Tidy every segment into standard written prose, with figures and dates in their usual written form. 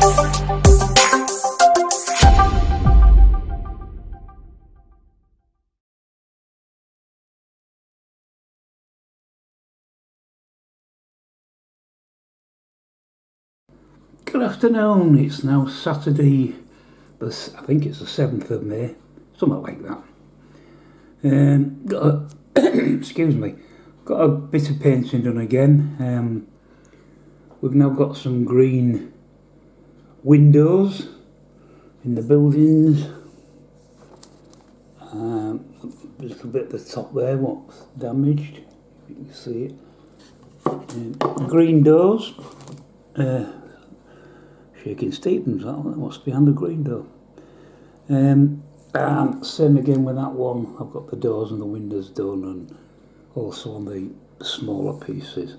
Good afternoon, it's now Saturday, I think it's the 7th of May, something like that. Excuse me, got a bit of painting done again. We've now got some green windows in the buildings. A little bit at the top there, what's damaged, if you can see it. Green doors. Shaking Stevens, what's behind the green door. And same again with that one. I've got the doors and the windows done, and also on the smaller pieces.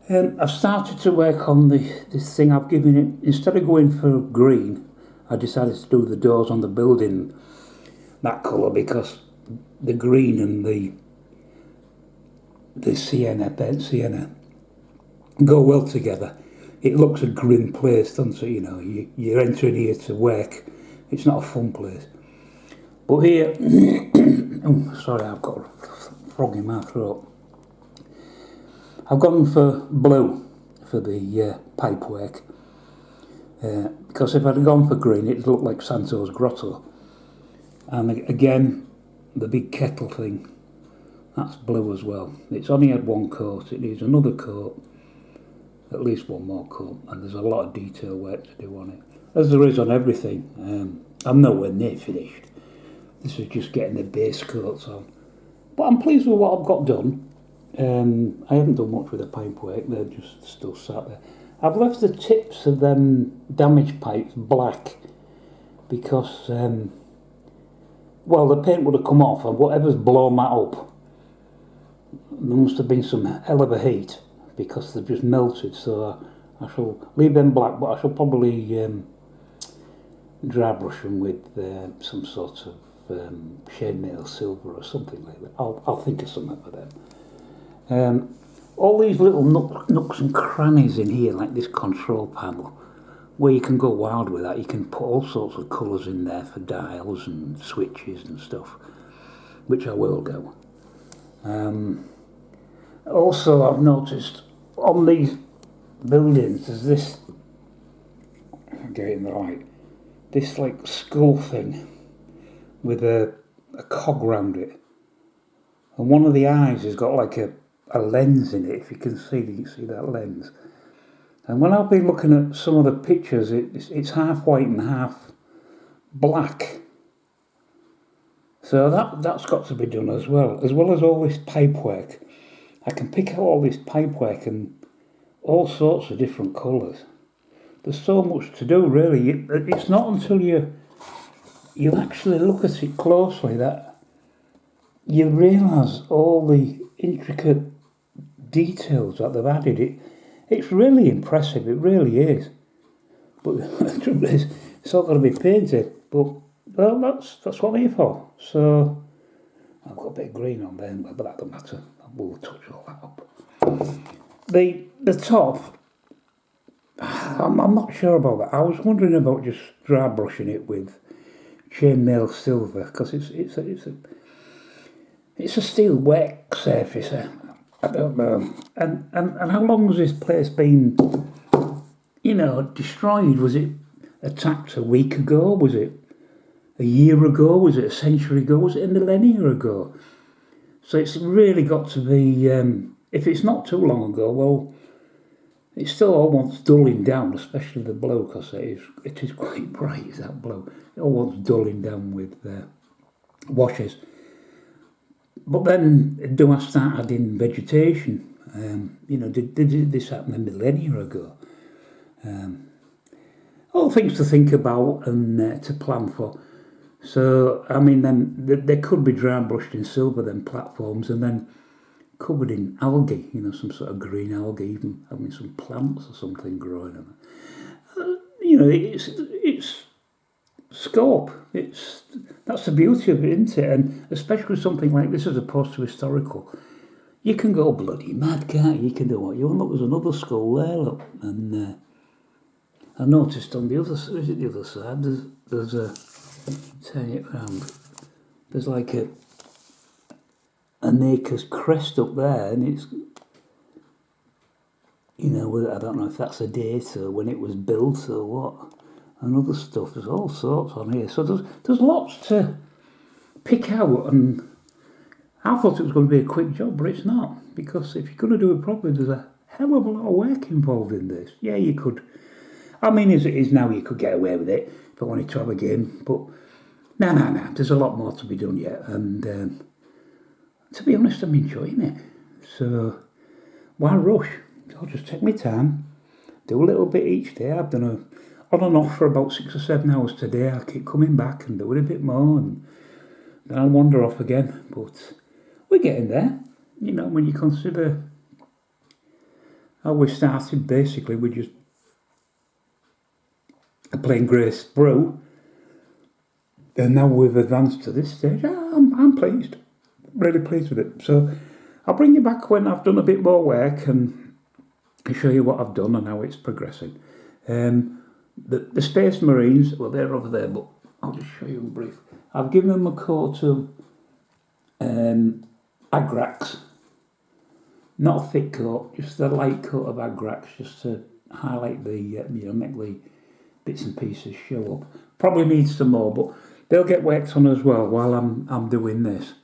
I've started to work on this thing. I've given it, instead of going for green, I decided to do the doors on the building that colour, because the green and the sienna, burnt sienna, go well together. It looks a grim place, doesn't it? You know, you're entering here to work. It's not a fun place. But here, oh, sorry, I've got a frog in my throat. I've gone for blue for the pipework, because if I'd gone for green, it'd look like Santo's Grotto. And again, the big kettle thing, that's blue as well. It's only had one coat. It needs another coat. At least one more coat, and there's a lot of detail work to do on it, as there is on everything. I'm nowhere near finished. This is just getting the base coats on, but I'm pleased with what I've got done. I haven't done much with the pipework, they're just still sat there. I've left the tips of them damaged pipes black because well, the paint would have come off, and whatever's blown that up, there must have been some hell of a heat, because they've just melted. So I shall leave them black, but I shall probably dry brush them with some sort of chainmail silver or something like that. I'll think of something for them. All these little nooks and crannies in here, like this control panel, where you can go wild with that. You can put all sorts of colours in there for dials and switches and stuff, which I will do. Also, I've noticed on these buildings there's this, if I'm getting the right, this like skull thing with a cog round it, and one of the eyes has got like a lens in it. If you can see that lens. And when I've been looking at some of the pictures, it's half white and half black. So that's got to be done as well as all this pipework. I can pick out all this pipework and all sorts of different colours. There's so much to do, really. It's not until you actually look at it closely that you realise all the intricate details that they've added. It's really impressive, it really is. But the trouble is, it's all got to be painted. But well, that's what I'm here for. So I've got a bit of green on there, but that don't matter. We'll touch all that up. The top, I'm not sure about that. I was wondering about just dry brushing it with chainmail silver, because it's a steel work surface. I don't know. And how long has this place been, destroyed? Was it attacked a week ago? Was it a year ago? Was it a century ago? Was it a millennia ago? So it's really got to be, if it's not too long ago, well, it's still almost dulling down, especially the blue, because it is quite bright, that blue. It almost dulling down with washes. But then, do I start adding vegetation? Did this happen a millennia ago? All things to think about and to plan for. So, I mean, then they could be dry brushed in silver, then platforms, and then covered in algae, some sort of green algae, even having some plants or something growing on it. It's scope. That's the beauty of it, isn't it? And especially something like this as opposed to historical. You can go bloody mad, can't you? You can do what you want. Look, there's another skull there, look. And I noticed on the other, is it the other side? There's a, turn it round. There's like a acre's crest up there, and it's, you know, I don't know if that's a date or when it was built or what, and other stuff. There's all sorts on here. So there's lots to pick out, and I thought it was going to be a quick job, but it's not, because if you're going to do it properly, there's a hell of a lot of work involved in this. Yeah, you could, I mean, as it is now, you could get away with it if I wanted to have a game, but no, there's a lot more to be done yet, and to be honest, I'm enjoying it. So why rush? I'll just take my time, do a little bit each day. I've done on and off for about 6 or 7 hours today. I'll keep coming back and doing a bit more, and then I'll wander off again. But we're getting there. You know, when you consider how we started, basically, we just playing Grace Brew, and now we've advanced to this stage. I'm pleased, really pleased with it. So I'll bring you back when I've done a bit more work and show you what I've done and how it's progressing. The Space Marines, well, they're over there, but I'll just show you in brief. I've given them a coat of Agrax, not a thick coat, just a light coat of Agrax, just to highlight the, make the bits and pieces show up. Probably needs some more, but they'll get worked on as well while I'm doing this.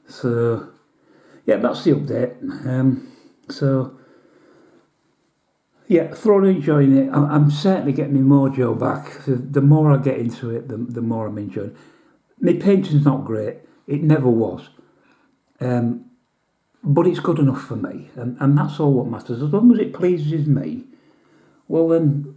So yeah, that's the update. So yeah, thoroughly enjoying it. I'm certainly getting my mojo back. The more I get into it, the more I'm enjoying. My painting's not great. It never was. But it's good enough for me. And that's all what matters. As long as it pleases me, well then,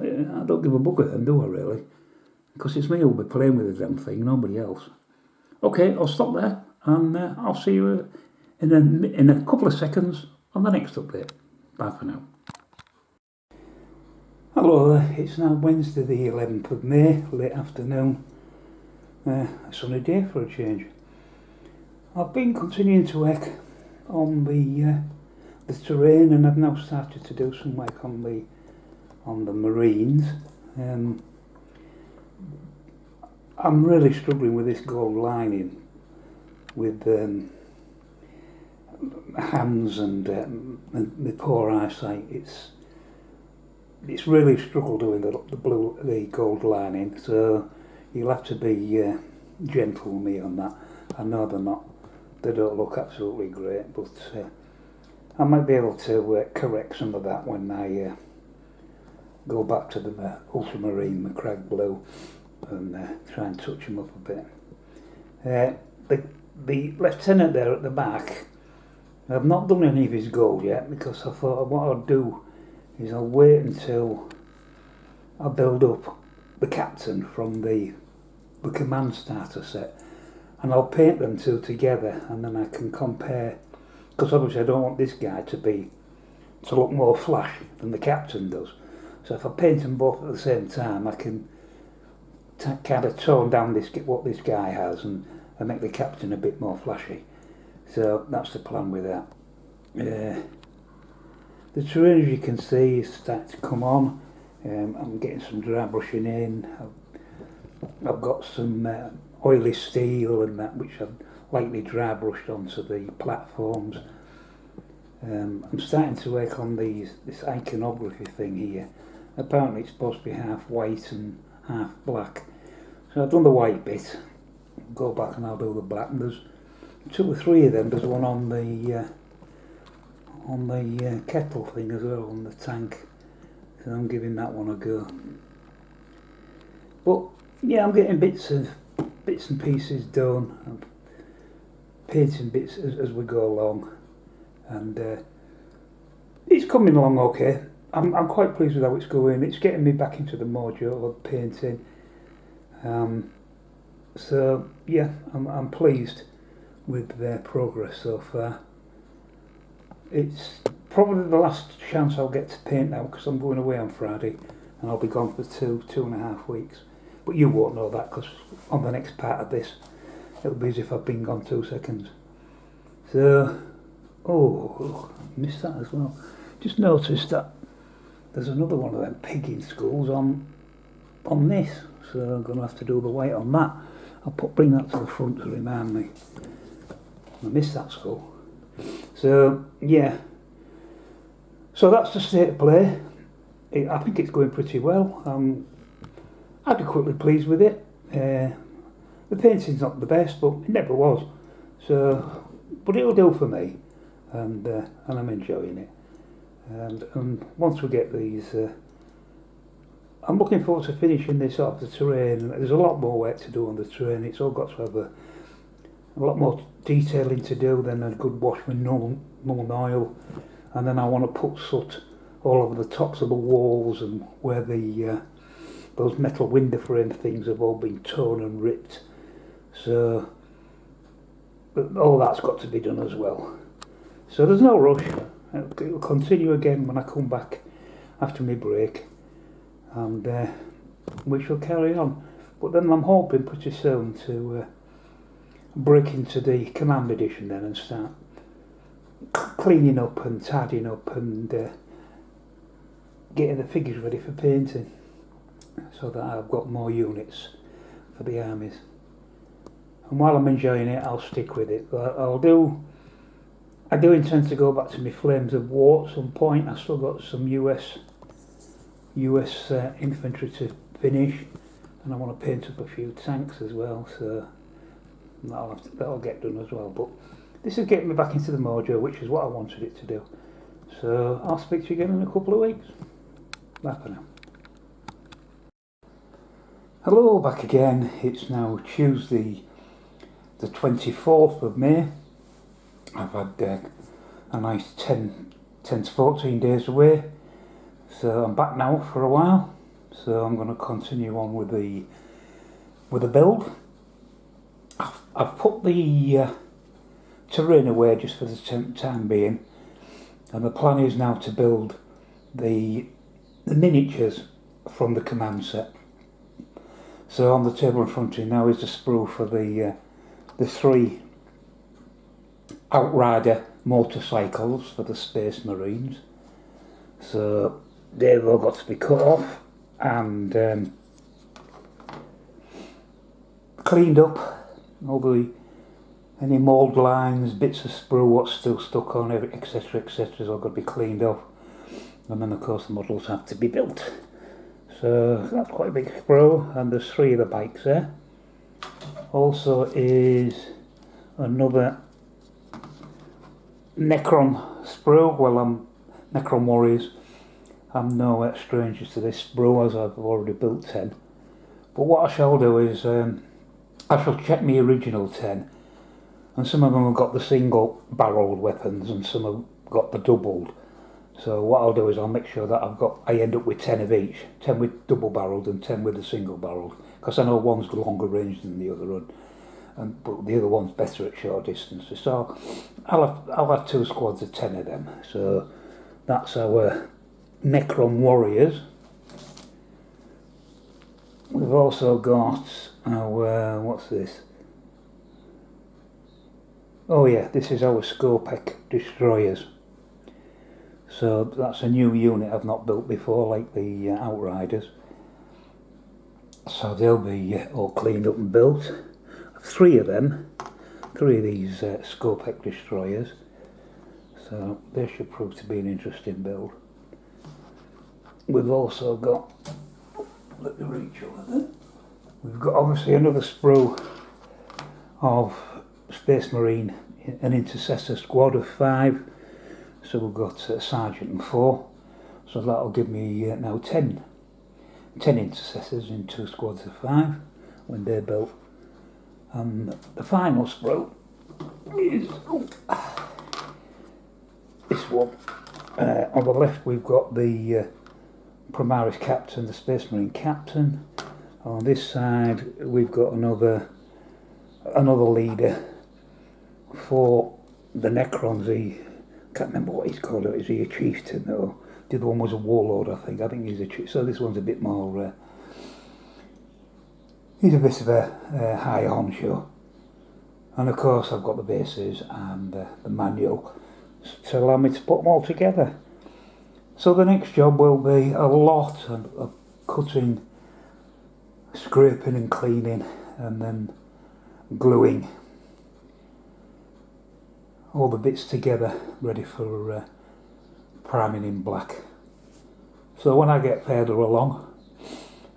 I don't give a bugger then, do I really? Because it's me who'll be playing with the damn thing, nobody else. Okay, I'll stop there, and I'll see you in a couple of seconds on the next update. Bye for now. Hello there, it's now Wednesday the 11th of May, late afternoon. A sunny day for a change. I've been continuing to work on the terrain, and I've now started to do some work on the Marines. I'm really struggling with this gold lining with hands and my poor eyesight. It's really struggled doing the gold lining, so you'll have to be gentle with me on that. I know they don't look absolutely great, but I might be able to correct some of that when I go back to the Ultramarine, the Crag Blue, and try and touch them up a bit. The lieutenant there at the back, I've not done any of his gold yet, because I thought what I'll do is I'll wait until I build up the captain from the command starter set, and I'll paint them two together, and then I can compare, because obviously I don't want this guy to look more flash than the captain does. So if I paint them both at the same time, I can kind of tone down what this guy has and make the captain a bit more flashy. So that's the plan with that. The terrain, as you can see, is starting to come on. I'm getting some dry brushing in. I've got some oily steel and that, which I've lightly dry brushed onto the platforms. I'm starting to work on this iconography thing here. Apparently it's supposed to be half white and half black. So I've done the white bit. Go back and I'll do the black. And there's 2 or 3 of them. There's one on the kettle thing as well, on the tank. So I'm giving that one a go. But yeah, I'm getting bits and pieces done. I'm painting bits as we go along, and it's coming along okay. I'm quite pleased with how it's going. It's getting me back into the mojo of painting. So yeah, I'm pleased with their progress so far. It's probably the last chance I'll get to paint now, because I'm going away on Friday and I'll be gone for 2.5 weeks. But you won't know that, because on the next part of this it'll be as if I've been gone 2 seconds. So, I missed that as well. Just noticed that there's another one of them pigging schools on this, so I'm going to have to do the weight on that. Bring that to the front to remind me. I missed that school. So yeah, so that's the state of play. I think it's going pretty well. I'm adequately pleased with it. The painting's not the best, but it never was. So, but it'll do for me, and I'm enjoying it. And once we get these, I'm looking forward to finishing this off the terrain. There's a lot more work to do on the terrain. It's all got to have a lot more detailing to do than a good wash with Nuln Oil. And then I want to put soot all over the tops of the walls and where the those metal window frame things have all been torn and ripped. So all that's got to be done as well. So there's no rush. It'll continue again when I come back after my break, and we shall carry on. But then I'm hoping pretty soon to break into the Command Edition then and start cleaning up and tidying up and getting the figures ready for painting, so that I've got more units for the armies. And while I'm enjoying it, I'll stick with it. But I do intend to go back to my Flames of War at some point. I've still got some US infantry to finish, and I want to paint up a few tanks as well. So that'll get done as well. But this is getting me back into the mojo, which is what I wanted it to do. So I'll speak to you again in a couple of weeks. Bye for now. Hello, back again. It's now Tuesday the 24th of May. I've had a nice 10 to 14 days away, so I'm back now for a while. So I'm going to continue on with the build. I've put the terrain away just for the time being, and the plan is now to build the miniatures from the command set. So on the table in front of you now is the sprue for the 3 Outrider motorcycles for the Space Marines. So they've all got to be cut off and cleaned up. All any mould lines, bits of sprue what's still stuck on, etc, has all got to be cleaned off. And then of course the models have to be built. So that's quite a big sprue, and there's 3 of the bikes there. Also is another Necron sprue. Well, I'm Necron Warriors. I'm no strangers to this sprue, as I've already built 10. But what I shall do is I shall check my original 10, and some of them have got the single barreled weapons and some have got the doubled. So what I'll do is I'll make sure that I end up with 10 of each, 10 with double barreled and 10 with the single barreled, because I know one's longer range than the other one, but the other one's better at short distances. So I'll have 2 squads of 10 of them. So that's our Necron Warriors. We've also got our, what's this? Oh yeah, this is our Skopek Destroyers. So that's a new unit I've not built before, like the Outriders. So they'll be all cleaned up and built. 3 of them, 3 of these Skopek Destroyers. So they should prove to be an interesting build. We've also got, let me reach over there. We've got obviously another sprue of Space Marine, an intercessor squad of 5. So we've got Sergeant and 4. So that'll give me now 10 intercessors in 2 squads of 5 when they're built. And the final sprue is this one. On the left we've got the Primaris Captain, the Space Marine Captain. On this side we've got another leader for the Necrons. Can't remember what he's called. Is he a chieftain or the other one was a warlord? I think he's a chieftain. So this one's a bit more. He's a bit of a high honcho. And of course I've got the bases and the manual to allow me to put them all together. So the next job will be a lot of cutting, scraping and cleaning, and then gluing all the bits together, ready for priming in black. So when I get further along,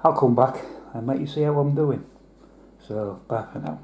I'll come back and let you see how I'm doing. So bye for now.